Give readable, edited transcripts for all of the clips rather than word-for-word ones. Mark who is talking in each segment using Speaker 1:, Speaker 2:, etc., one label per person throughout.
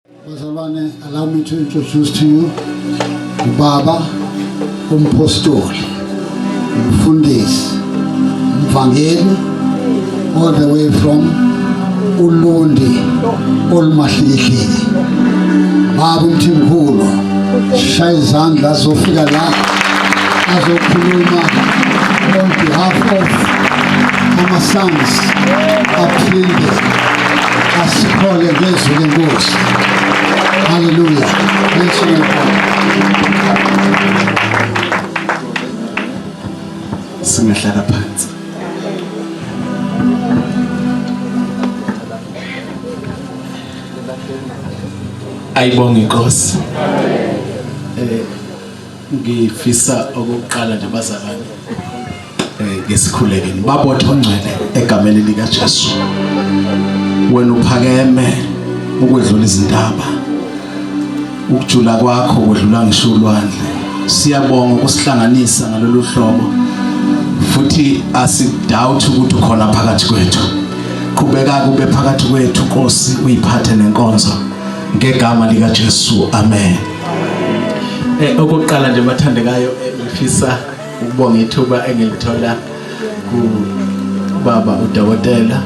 Speaker 1: Allow me to introduce to you Baba Umpostoli, Mfundisi, Mvangeli, all the way from Ulundi, Olmahlihli. Baba Mthimkhulu, shaya izandla zofika la azokhuluma on behalf of our sons aphinde asikhole ngezwi lenkosi. Hallelujah. Bless you, Lord.
Speaker 2: Singahlala phansi. Ayibonge Nkosi. Ngifisa ukuqala nje bazalwane ngesikhulekeni babotho ongcwele egameni lika Jesu. Wena uphakeme ukwedlula izindaba. Ukujula kwakho kwedlula ngisho ulwandle. Siyabonga ukusihlanganisa ngalolu hlobo. Futhi asidoubt ukuthi ukhona phakathi kwethu. Qhubeka kube phakathi kwethu Nkosi uyiphathe nenkonzo ngegama lika Jesu. Amen. Okokuqala nje bathandekayo ngifisa ukubonga ithuba engilithola ku baba udokotela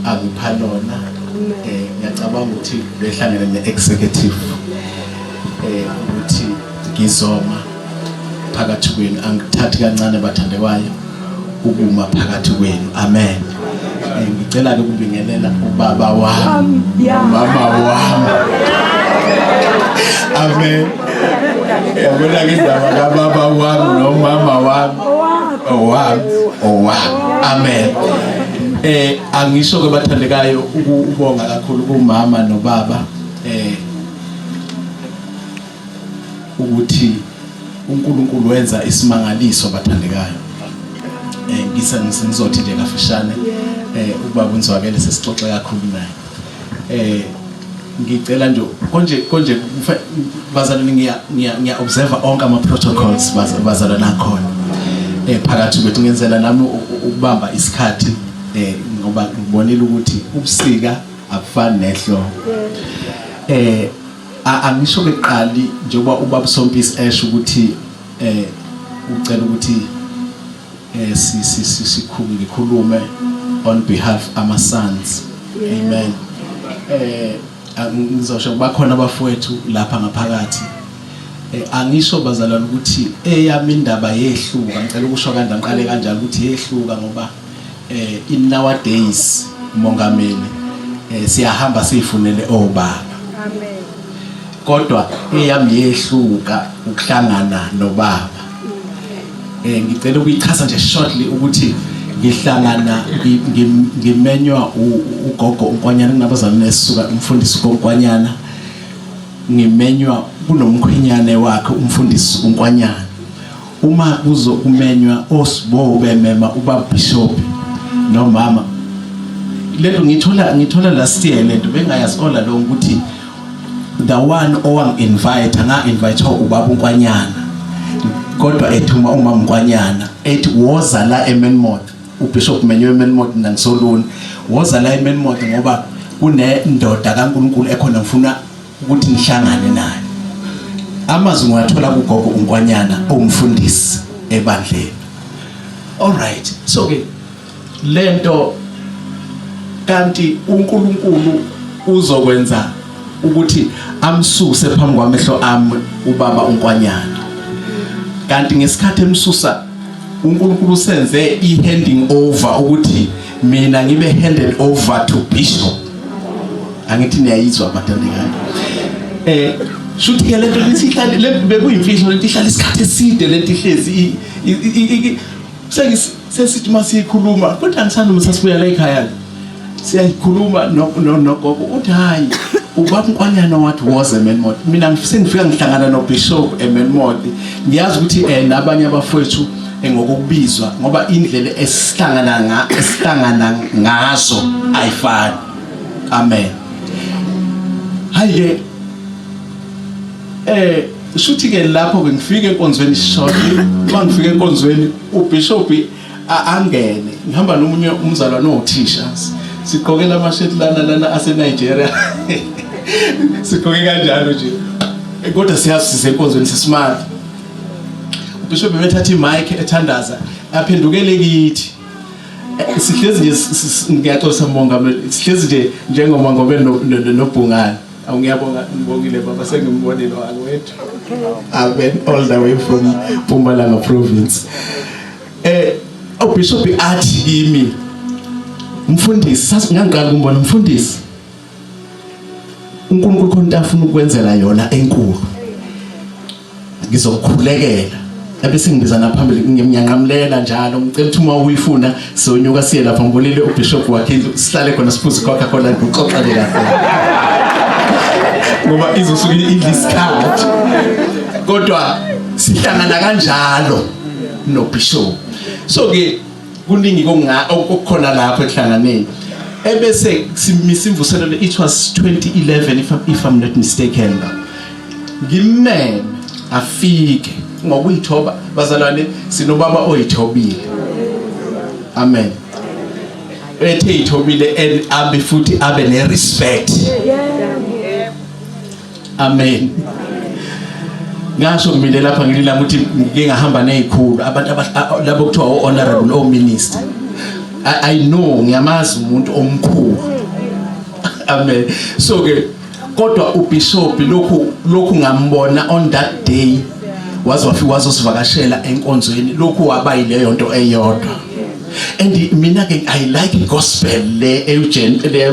Speaker 2: angipha lona. Ngiyacabanga ukuthi behlangene ne-executive ukuthi ngizoma phakathi kwenu, angithathi kancane bathandekayo ukuma phakathi kwenu. Amen. Ngicela ke ukubingelela ubaba wami, mama wami. Amen. Yabona ke indaba kababa wami nomama wami owami. Amen. Angisho ke bathandekayo ukubonga kakhulu kumama nobaba ukuthi uNkulunkulu wenza isimangaliso bathandekayo. Ngizothi nje kafishane ubaba uNzwakele sesixoxe kakhulu naye. Ngicela nje konje bazalwane ngiya observe onke ama protocols bazalwane akhona phakathi kwethu ngenzela nami ukubamba isikhathi ngoba ngibonile ukuthi ubusika akufani nehlobo. Angisho ke qali njengoba ubaba Sompisi esho ukuthi ucela ukuthi sikhulume on behalf ama sons. Amen. Ngizosho bakhona abafowethu lapha ngaphakathi. Angisho bazalwane ukuthi eyami indaba yehluka. Ngicela ukusho kanjani, ngiqale kanjalo ukuthi yehluka ngoba in nowadays mongameli siyahamba sifunele obaba. Amen. Kodwa eyami yehluka ukuhlangana nobaba. Ngicela ukuyichaza nje shortly ukuthi ngihlangana ngimenywa ugogo uNkwanyana kunabazalwane esisuka umfundisi uNkwanyana. Ngimenywa kunomkhwenyane wakhe umfundisi uNkwanyana. Uma kuzokumenywa osibo bemema uba bishop nomama. Lento ngithola last year lento bengayazi ola lo ukuthi the one owang invite ubaba uNkwanyana. Kodwa ethuma umama uNkwanyana ethi woza la eMenmouth. uBishop Menywe eMenmouth nangisoloni woza la eMenmouth ngoba kunendoda kaNkulunkulu ekhona ngifuna ukuthi nihlangane naye. Amazwi ngiwathola kugogo uNkwanyana ongumfundisi ebandleni. All right. So ke lento kanti uNkulunkulu uzokwenza ukuthi amsuse phambi kwamehlo ami ubaba uNkwanyana. Kanti ngesikhathi emsusa uNkulunkulu senze i-handing over ukuthi mina ngibe handed over to Bishop. Angithi niyayizwa bathandekayo. Shuthi ke lento lesihlale bekuyimfihlo lento ihlala isikhathi eside lento ihlezi sesithi masikhuluma kodwa angisanda umsasibuya la ekhaya. Siyayikhuluma nogogo uthi hayi ubaba uNkwanyana wathi woza eMenmouth. Mina sengifika ngihlangana noBishop eMenmouth. Ngiyazi ukuthi nabanye abafowethu ngokubizwa ngoba indlela esihlangana ngazo ayifani. Amen. Hayi shuthi ke lapho ke ngifike enkonzweni shortly. Mangifike enkonzweni uBishop angene ngihamba nomunye umzalwane othisha. Sigqokela amashetlana lana ase Nigeria. Sikhoke kanjalo nje. Kodwa siyazi sisenkonzweni sesimali. Bishop bethatha imic ethandaza aphendukele kithi. Sihlezi nje ngiyaxoxa umongameli. Sihlezi nje njengomongameli nobhungane. Awungiyabonga ngibongile baba sengimbonile wakwethu. Amen, all the way from Mpumalanga province. Bishop athi kimi mfundisi sasi ngangiqala ukumbona mfundisi. uNkulunkulu khona afuna ukwenzela yona enkulu. Ngizokukhulekela. Ebese ngibizana phambili ngimnyanqamlela njalo ngicela ukuthi uma uyifuna siyonyuka siye lapha ngibonile uBishop wakhe sihlale khona siphuze Coca-Cola ngoxoxele kahle. Ngoba izosuke idlisikhathi. Kodwa sihlangana kanjalo noBishop. So ke kuningi okukhona lapho ehlanganeni. Ebese simisa imvuselelo it was 2011 if I'm not mistaken. Ngimeme afike ngokuyithoba bazalwane sinobaba oyithobile. Amen. Ethe ithobile abe futhi abe ne respect. Amen. Ngasho kumile lapha ngilila ukuthi ngike ngahamba nezikhulu abantu labo kuthiwa honorable o minister. I know ngiyamazi umuntu omkhulu. Amen. So ke kodwa uBishop lokhu ngambona on that day wazosivakashela enkonzweni lokhu wabayileyo nto eyodwa. And mina ke I like gospel le Eugene le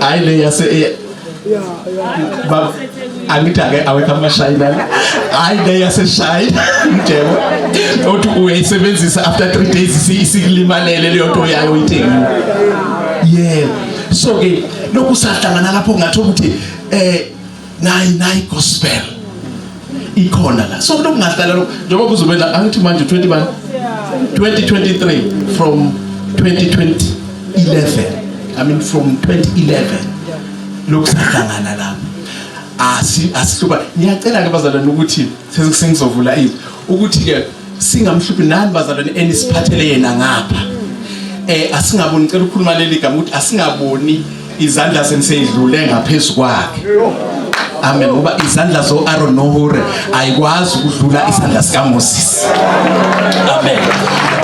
Speaker 2: ayile yase angitake awekama shayina ayile yase shayina njebo othi uyayisebenzisa after 3 days isilimalele leyo nto yayo uyithenga. Yeah, so ke lokhu sahlangana lapho ngathi ukuthi nayi gospel ikhona la. So lokhu ngahlala lokho njengoba kuzobela angithi manje 2023 from 2011 I mean from 2011 lokhu sahlangana lapho asihluba. Ngiyacela ke bazalwane ukuthi sengizovula izwi ukuthi ke singamhluphi nani bazalwane enisiphathele yena ngapha. Asingaboni ngicela ukukhuluma leli gama ukuthi asingaboni izandla seniseyidlule ngaphezulu kwakhe. Amen. Ngoba izandla zo Aaron noHore ayikwazi ukudlula isandla sika Moses. Amen.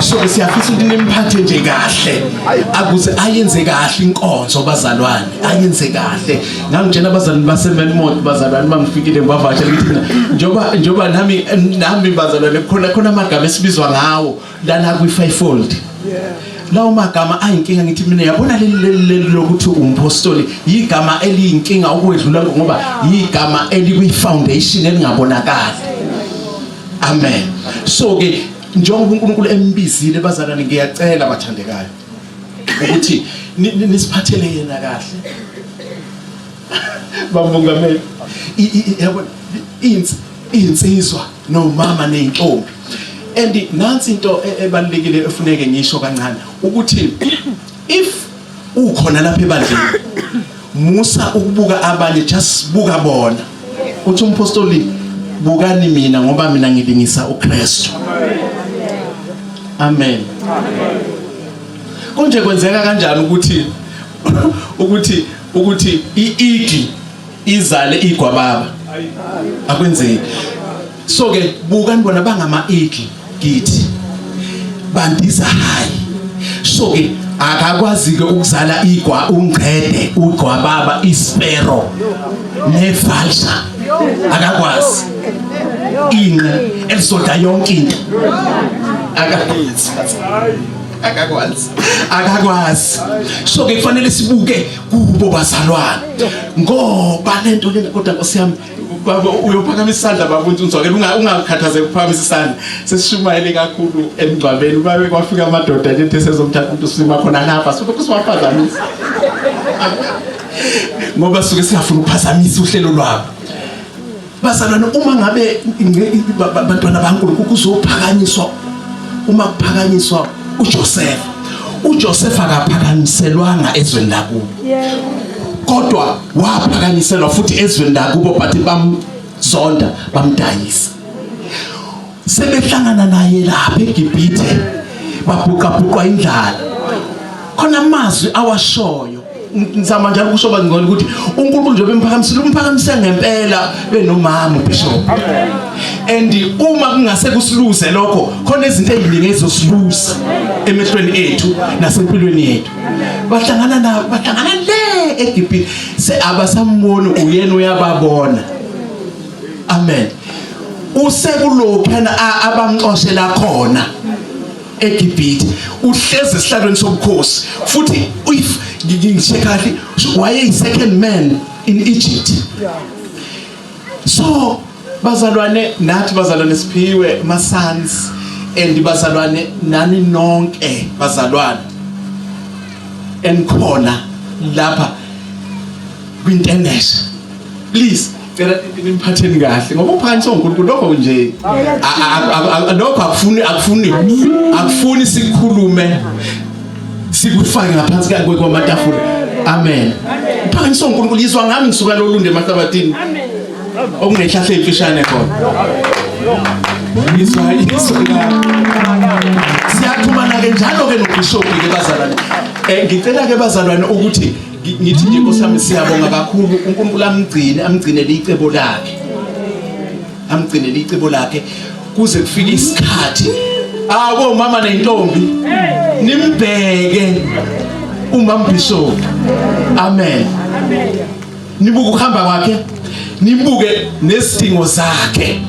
Speaker 2: So siyafisa ukuthi nimphathe nje kahle akuze ayenze kahle inkonzo bazalwane, ayenze kahle. Ngangitshela abazalwane baseMelmont bazalwane bangifikile ngibavakashela ukuthi njoba nami bazalwane khona amagama esibizwa ngawo lana kwi5fold. Lawo magama ayinkinga ngithi mina yabona leli lokuthi umpostoli igama eliyinkinga ukwedlula ngoba igama elikwi-foundation elingabonakala. Amen. So ke njengoba uNkulunkulu embizile bazalwane ngiyacela abathandekayo ukuthi nisiphathele yena kahle. Bamongameli yabona insizwa nomama nentombi. And nansi into ebalekile efuneke ngisho kancane ukuthi if ukhona lapha ebandleni musa ukubuka abanye just buka bona uthi umpostoli bukani mina ngoba mina ngilingisa uKristu. Amen. Konje kwenzeka kanjani ukuthi iigi izale igwababa akwenzeki. So ke bukani bona bangama igi kithi bandiza hayi. So ke akakwazi ke ukuzala ungqede ugwababa ispero nefalsa akakwazi inqa elisoda yonke into akakwazi. So ke kufanele sibuke kubo bazalwane ngoba lento lena kodwa nkosiyami baba uyophakamisa isandla babuntu uzokela ungakhathazeki ukuphakamisa isandla sesishumayele kakhulu emgcwabeni babe kwafika amadoda nje sezomthatha umuntu usima khona lapha suke kusiwaphazamisa ngoba suke siyafuna ukuphazamisa uhlelo lwabo bazalwane. Uma ngabe bantwana baNkulunkulu kuzophakanyiswa uma kuphakanyiswa uJoseph akaphakanyiselwanga ezweni lakubo kodwa waphakanyiselwa futhi ezweni lakubo bathi bamzonda bamdayisa. Sebehlangana naye lapha eGibhithe babhuqabhuqwa indlala khona amazwi awashoyo ngizama njalo ukusho bangcwele ukuthi uNkulunkulu nje bemphakamisile ngempela benomama uBishop. And uma kungase kusiluze lokho khona izinto eziningi ezosiluza emehlweni ethu nasempilweni yethu. Bahlangana le eGibhithe abasamboni uyena uyababona. Amen. Usekulokho abamxoshela khona eGibhithe uhleze esihlalweni sobukhosi futhi ngingishekahle waye second man in Egypt. So bazalwane nathi bazalwane siphiwe ma sons and bazalwane nani nonke bazalwane enkhona lapha kwintenesha. Please cela nimphatheni kahle ngoba uphansi uNkulunkulu lokho nje lokho akufuni sikhulume sikufake ngaphansi kwamatafula. Amen. Uphansi uNkulunkulu izwa ngami ngisuka lolunde emahlabathini. Okungehlahla emfishane khona. Izwa siyaxhumana ke njalo ke noBishop ke bazalwane. Ngicela ke bazalwane ukuthi ngithi nje Nkosi yami siyabonga kakhulu uNkulunkulu amgcinele icebo lakhe. Amgcinele icebo lakhe kuze kufike isikhathi abo mama nentombi nimbheke umama Bishop. Amen. Nibuke ukuhamba kwakhe, nibuke nesidingo zakhe.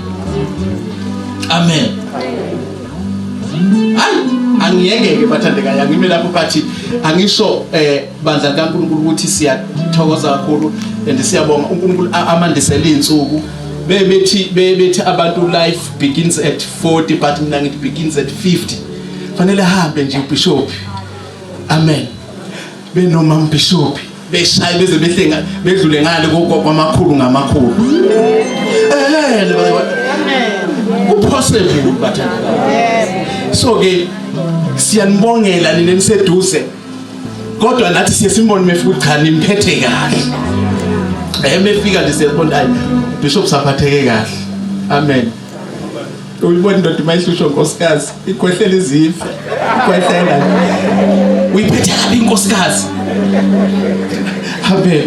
Speaker 2: Amen. Angiyeke bathandekayo ngime lapho bathi angisho bandla kaNkulunkulu ukuthi siyathokoza kakhulu and siyabonga uNkulunkulu amandisela izinsuku bebethi abantu life begins at 40 but mina ngithi begins at 50. Fanele hambe nje uBishop. Amen. Benomama Bishop beshaye beze behlenga bedlule ngale kwamakhulu ngamakhulu. Possible bathandekayo. So ke siyanibongela nina niseduze kodwa nathi siyesimboni mefika cha nimphethe kahle. Mefika lisebona hayi Bishop saphatheke kahle. Amen. Uyibona indoda mayihlushwa nkosikazi ikhohlela izifa ikhohlela uyiphethe kabi inkosikazi. Amen.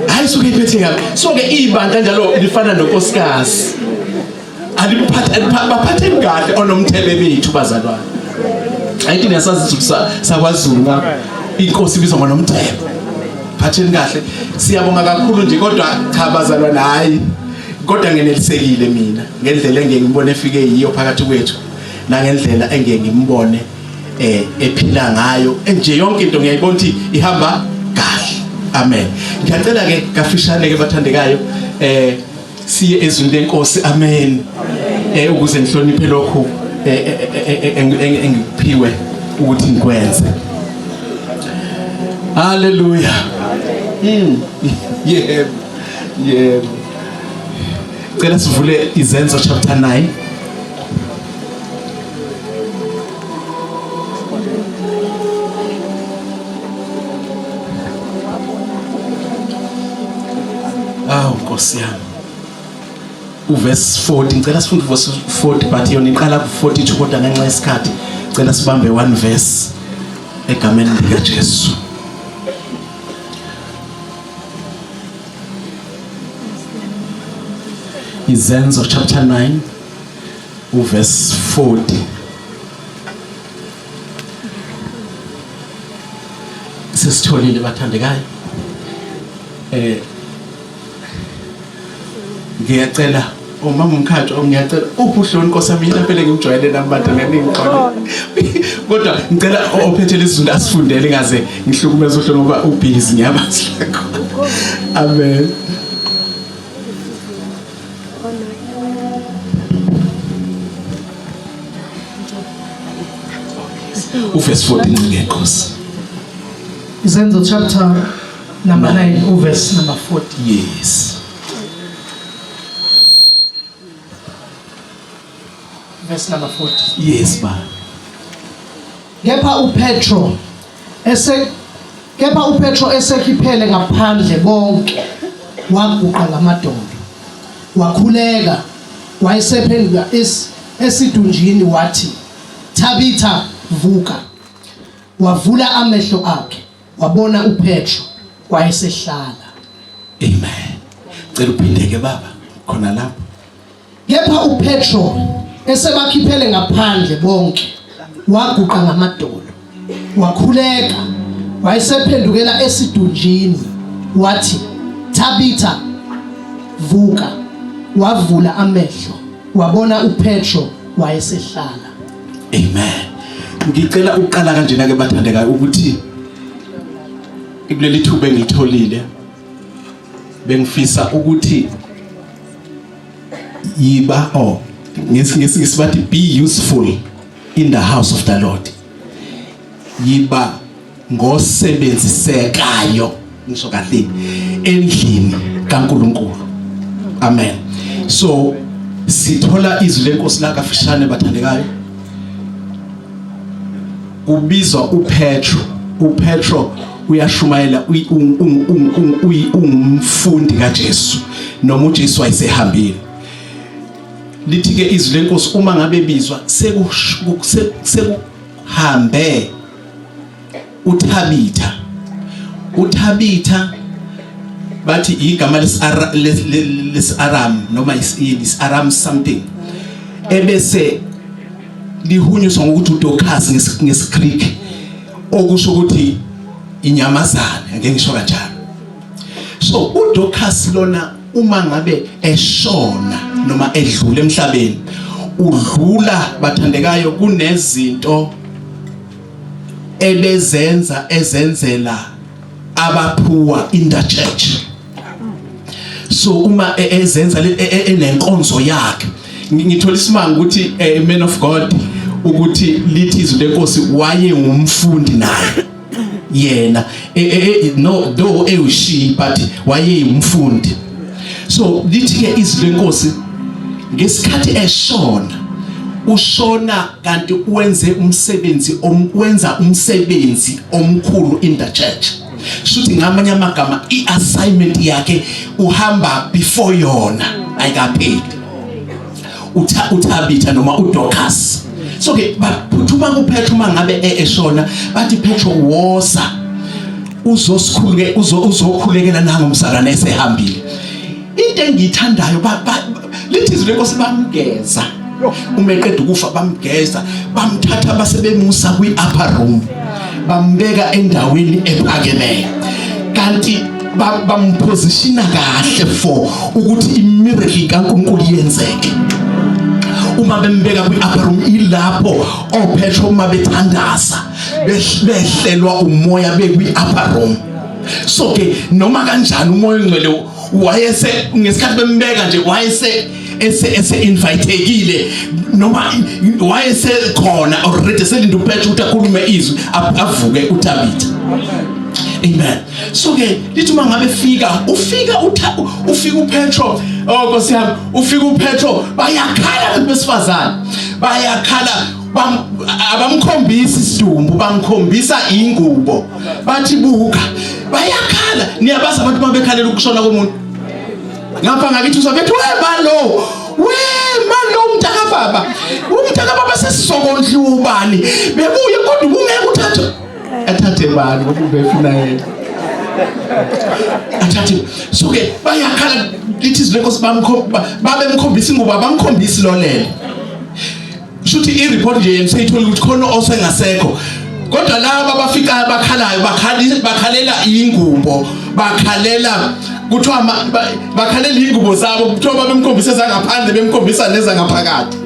Speaker 2: Hayi suke iphethe kabi. So ke ibandla njalo lifana nonkosikazi. Baphathe kahle onomthebe bethu bazalwane. Ayithi nesazi sakwaZulu ngapha inkosi ibizwa ngonomthebe. Phatheni kahle. Siyabonga kakhulu nje kodwa cha bazalwane hayi kodwa ngenelisekile mina ngendlela engengibone efike yiyo phakathi kwethu nangendlela engengimbone ephila ngayo nje yonke into ngiyayibona ukuthi ihamba kahle. Amen. Ngiyacela ke kafishane ke bathandekayo siye ezwini lenkosi. Amen. Ukuze nihloniphe lokho engiphiwe ukuthi ngikwenze. Hallelujah. Yeah. Cela sivule izenzo chapter 9. Nkosi yami. Uverse 40 ngicela sifunde uverse 40 but yona iqala ku42 kodwa ngenxa yesikhathi ngicela sibambe one verse egameni lika Jesu. Izenzo chapter 9 uverse 40. Sesitholile bathandekayo. Ngiyacela umama uMkhatho ngiyacela ubuhloni Nkosi yami yena phela ngimjwayele nabantu nginixola. Kodwa ngicela ophethe lezinto asifundele ngaze ngihlukumeze uhloni ngoba ubusy ngiyabazi lakho. Amen. Uverse 14 ngeNkosi.
Speaker 3: Izenzo chapter number 9 verse number 40.
Speaker 2: Yes.
Speaker 3: Verse number 40.
Speaker 2: Yes ba.
Speaker 3: Kepha uPetro esekhiphele ngaphandle bonke waguqa ngamadolo. Wakhuleka wayesephenduka esidunjini wathi Tabitha vuka. Wavula amehlo akhe wabona uPetro wayesehlala.
Speaker 2: Amen. Cela uphindeke baba khona lapho.
Speaker 3: Kepha uPetro esebakhiphele ngaphandle bonke waguqa ngamadolo wakhuleka wayesephendukela esidunjini wathi Tabitha vuka wavula amehlo wabona uPetro wayesehlala.
Speaker 2: Amen. Ngicela uqala kanjena ke bathandekayo ukuthi kuleli thuba engilitholile bengifisa ukuthi yiba ngesibathi be useful in the house of the Lord. Yiba ngosebenzisekayo ngisho kahle endlini kaNkulunkulu. Amen. So sithola izwi lenkosi la kafishane bathandekayo. Ubizwa uPetro uyashumayela umfundi kaJesu noma uJesu wayesehambile. Lithi ke izwi lenkosi uma ngabe bizwa sekuhambe uThabitha bathi igama lesi-Aram noma is-Aram something ebese lihunyuswa ngokuthi uDorcas ngesiGreek okusho ukuthi inyamazana ngeke ngisho kanjalo. So uDorcas lona uma ngabe eshona noma edlula emhlabeni udlula bathandekayo kunezinto ezenzela abaphuwa in the church. So uma ezenza enenkonzo yakhe ngithola isimanga ukuthi man of God ukuthi lithi izwi lenkosi waye ngumfundi naye yena no though she but waye umfundi. So lithi ke izwi lenkosi ngesikhathi eshona ushona kanti wenza umsebenzi omkhulu in the church. Shuthi ngamanye amagama iassignment yakhe uhamba before yona ayikapheli. uThabitha noma uDorcas. So ke baphuthuma kuPetro mangabe eshona bathi Petro woza uzokhulekela nangomsalana esehambile. Into engiyithandayo lithi izwi lenkosi bamgeza uma eqeda ukufa bamgeza bamthatha basebemusa kwi-upper room bambeka endaweni ephakemeyo kanti bampositiona kahle for ukuthi imiracle kaNkulunkulu yenzeke. Uma bembeka kwi-upper room ilapho oPetro uma bethandaza behlelwa umoya bekwi-upper room. So ke noma kanjani umoya ongcwele wayese ngesikhathi bembeka nje wayese inviteekile noma wayese khona already selinda uPetro ukuthi akhulume izwi avuke uThabitha. Amen. So ke lithi uma ngabe ufika uPetro Nkosi yami ufika uPetro bayakhala besifazana bayakhala abamkhombisa isidumbu bamkhombisa ingubo bathi buka bayakhala niyabaza abantu mabekhalela ukushona komuntu ngapha ngakithi usabethi umntaka baba sesizokondliwa ubani bebuye kodwa ungeke athathe bani ngoba ubefuna yena athathe. So ke bayakhala lithi izwi lenkosi babemkhombisa ingubo bamkhombisa lolele. Shuthi ireport nje yemsayithola ukuthi khona osengasekho kodwa laba bafika bakhalayo bakhalela ingubo bakhalela kuthiwa bakhalela ingubo zabo kuthiwa babemkhombisa zangaphandle bemkhombisa nezangaphakathi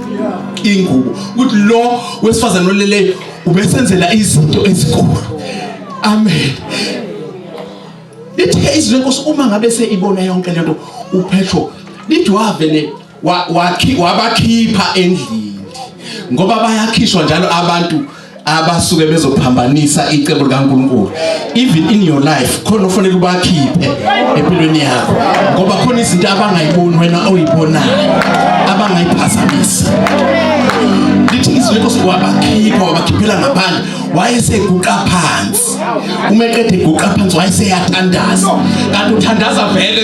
Speaker 2: ingubo ukuthi lo wesifazane oleleyo ubesenzela izinto ezinkulu. Amen. Lithi izwi lenkosi uma ngabe seibona yonke lento uPetro lithi wavele wabakhipha endlini ngoba bayakhishwa njalo abantu abasuke bezophambanisa icebo likaNkulunkulu. Even in your life khona ufanele ubakhiphe empilweni yakho ngoba khona izinto abangayiboni wena oyibonayo abangayiphazamisa. Lithi izwi lenkosi wabakhiphela ngaphandle wayeseguqa phansi. Uma eqeda eguqa phansi wayeseyathandaza kanti uthandaza vele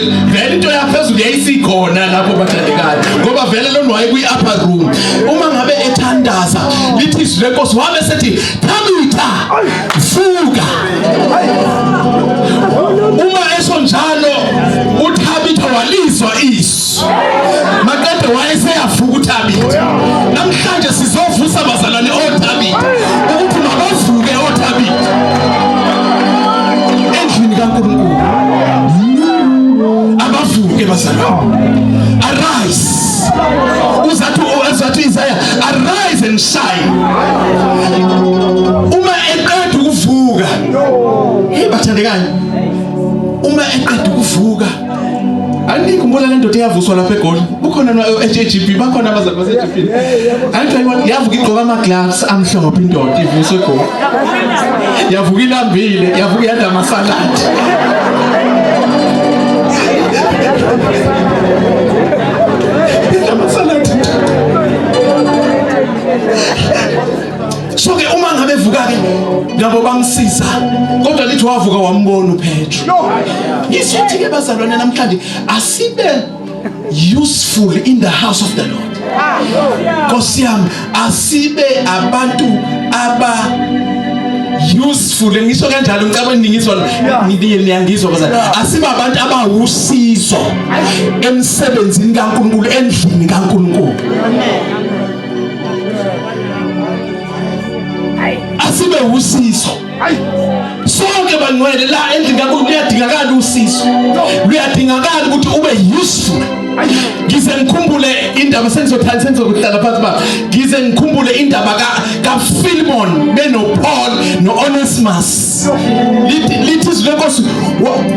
Speaker 2: into yaphezulu yayisikhona lapho bathandekayo ngoba vele lona waye kwi-upper room. Uma ngabe ethandaza lithi izwi lenkosi wabe sethi Tabitha vuka bazalwane. Arise. Uzathi Isaiah, arise and shine. Uma eqeda ukuvuka. Hey bathandekayo. Uma eqeda ukuvuka. Angikhumbula le ndoda eyavuswa lapha eGoli. Ukhona no-HGB bakhona abazali base-HGB. Angithi yavuka igqoka ama-gloves amhlophe indoda ivuswa eGoli. Yavuka ilambile, yavuka yadla amasaladi. So ke uma ngabe vuka ke nabo bangisiza kodwa lithi wavuka wambona uPetro. Ngisithi ke bazalwane namhlanje asibe useful in the house of the Lord. Nkosi yami asibe abantu aba useful ngisho kanjalo ngicabanga ningizwa niyangizwa bazalwane asibe abantu abawusizo emsebenzini kaNkulunkulu endlini kaNkulunkulu. Asibe usizo. Sonke bangcwele la endlini kaNkulunkulu kuyadingakala usizo. Luyadingakala ukuthi ube useful. Ngize ngikhumbule indaba sengizokuhlala phansi ba. Ngize ngikhumbule indaba kaPhilemon benoPaul noOnesimus. Lithi izwi lenkosi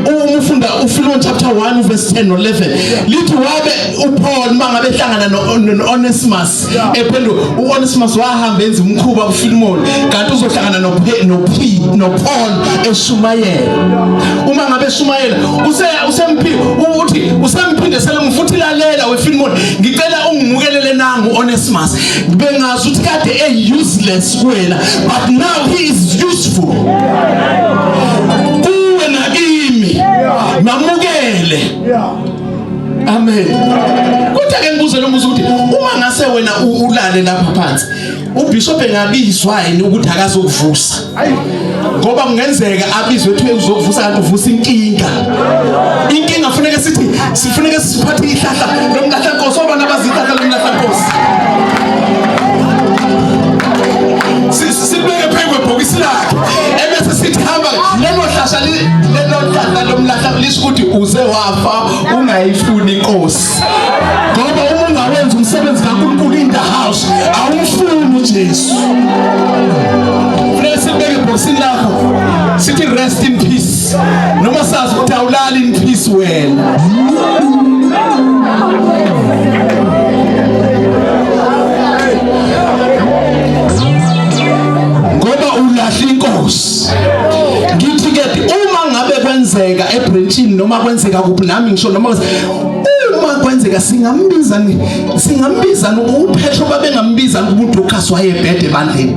Speaker 2: uma ufunda uPhilemon chapter 1 verse 10 no 11. Lithi wabe uPaul mangabe ehlangana noOnesimus ephenduka uOnesimus wahamba enza umkhuba kuPhilemon kanti uzohlangana noPaul eShumayela. Uma ngabe eShumayela usempinde futhi lalela wePhilemon ngicela ungimukelele nangu Onesimus bengazi ukuthi kade useless kuwena but now he is useful kuwe nakimi mamukele. Amen. Kodwa ke ngibuze lo mbuzo ukuthi uma ngase wena ulale lapha phansi uBishop engabizwa yini ukuthi akazokuvusa ngoba kungenzeka abizwe ethi uzokuvusa kanti uvusa inkinga kufuneka sifuneka siphathe ihlahla lomlahla Nkosi obana abazihlahla lomlahla Nkosi sibeke phezu kwebhokisi lakhe ebese sithi hamba lelo hlahla lomlahla lishukuthi uze wafa ungayifuni inkosi ngoba uma ungawenza umsebenzi kaNkulunkulu in the house awumfuni uJesu. Blessed be ebhokisini lakho sithi rest in peace noma sazi ukuthi awulali in peace wena. Ngoba ulahla inkosi. Ngithi ke uma ngabe kwenzeka ebranchini noma kwenzeka kuphi nami ngisho noma uma kwenzeka singambiza uPetro babengambiza umuntu uKhasi wayebhede bandleni.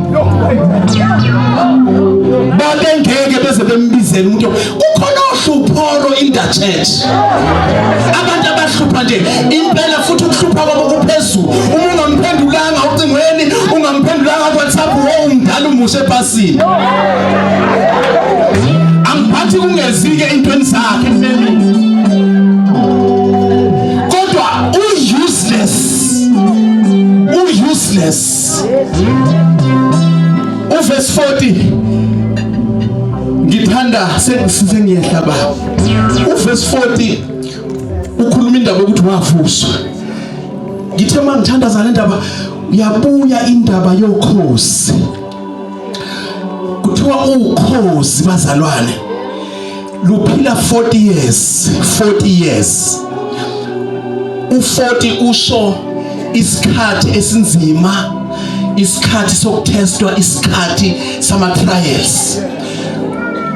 Speaker 2: Babengeke beze bembizela umuntu kukhona ohluphoro in the church. Abantu abahlupha nje impela futhi ukuhlupha kwabo kuphezulu. Uma ungamphendulanga ucingweni ungamphendulanga kuWhatsApp umdala umushe ephasini. Angiphathi kungezike intweni zakhe kodwa useless. Verse 40 ngithanda sengiyehla ba. Verse 40 ukhuluma indaba ukuthi wavuswa. Ngithe mangithandaza le ndaba uyabuya indaba yokhosi. Kuthiwa ukhosi bazalwane luphila 40 years. U40 usho isikhathi esinzima, isikhathi sokutestwa, isikhathi sama trials.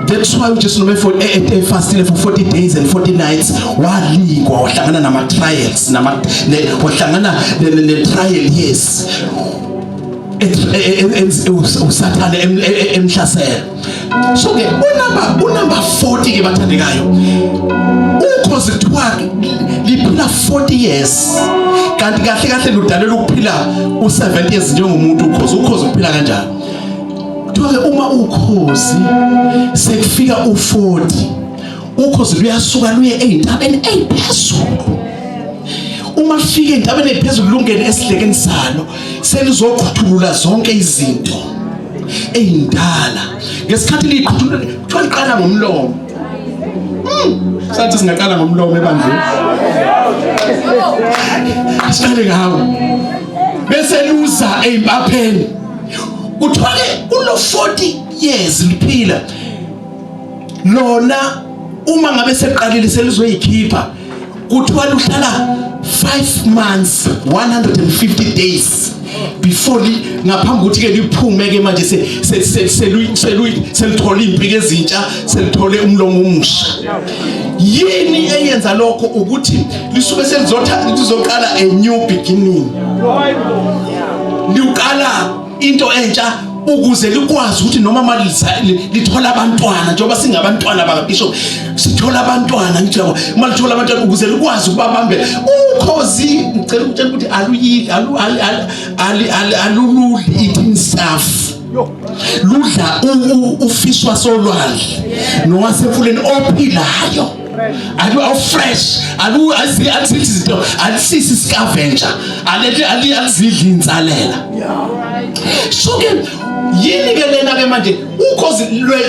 Speaker 2: That's why uJesu noma fasting for 40 days and 40 nights walikwa wahlangana nama trials wahlangana ne trial yes. Usathane emhlasela. So ke unamba 40 ke bathandekayo. Ukhozi kuthiwa liphila 40 years. Kanti kahle ludalela ukuphila u70 years njengomuntu ukhozi ukuphila kanjani. Kuthiwa uma ukhozi sekufika u40 ukhozi luyasuka luye eintabeni eziphezulu. Uma fike entabeni eziphezulu lungene esihlekeni salo selizoqhuthulula zonke izinto eyindala ngesikhathi liqhuthulula kuthiwa liqala ngomlomo. sathi singaqala ngomlomo ebandleni. Asiqale ngawo. Bese luza ezimpapheni. Uthole ulo 40 years liphila. Lona uma ngabe seqalile selizoyikhipha kuthiwa luhlala 5 months 150 days before ngaphambi ukuthi ke liphume ke manje selithola impiko ezintsha selithole umlomo omusha. Yini eyenza lokho ukuthi lisuke lizoqala a new beginning. Liqala into entsha ukuze likwazi ukuthi noma mali lithola abantwana njengoba singabantwana bakaBishop sithola abantwana ngijabo mali lithola abantwana ukuze likwazi ukubabambe ukhozi ngicela ukutshela ukuthi alululi eating stuff ludla ufishwa solwandle nowasefuleni ophilayo alu fresh alu asithi izinto alisisi scavenger alizidla insalela. So ke yini ke lena ke manje ukhozi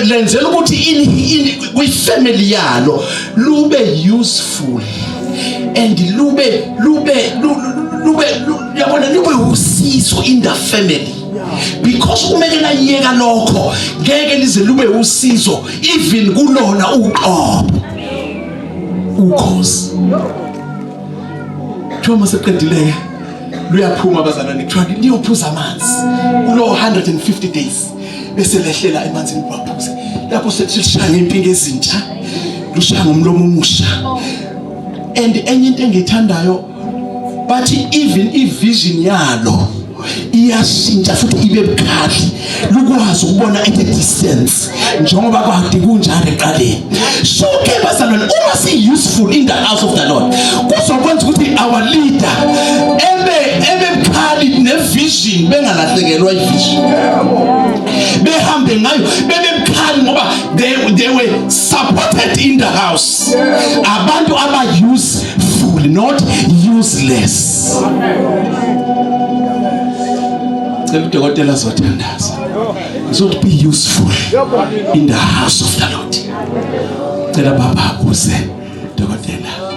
Speaker 2: lenzela ukuthi kwi family yalo lube useful and lube yabona lube usizo in the family. Because umekela yeka lokho ngeke lize lube usizo even kulona uqobo ukhozi. Thoma seqedile luyaphuma abazalwane kuthiwa liyophuza amanzi kulo 150 days bese lehlela emanzini baphuze lapho sesishaya impingo ezintsha lushaya ngomlomo omusha. And enye into engithandayo bathi even ivision yalo iyashintsha futhi ibe bukhali lukwazi ukubona at a distance njengoba kade kunjalo eqaleni. So ke bazalwane uma si useful in the house of the Lord kuzokwenza ukuthi our leader ebe bukhali nevision bengalahlekelwa ivision behambe ngayo bebe bukhali ngoba they were supported in the house. Abantu aba useful not useless. Udokotela zothandaza so to be useful in the house of the Lord. Cela baba uze dokotela.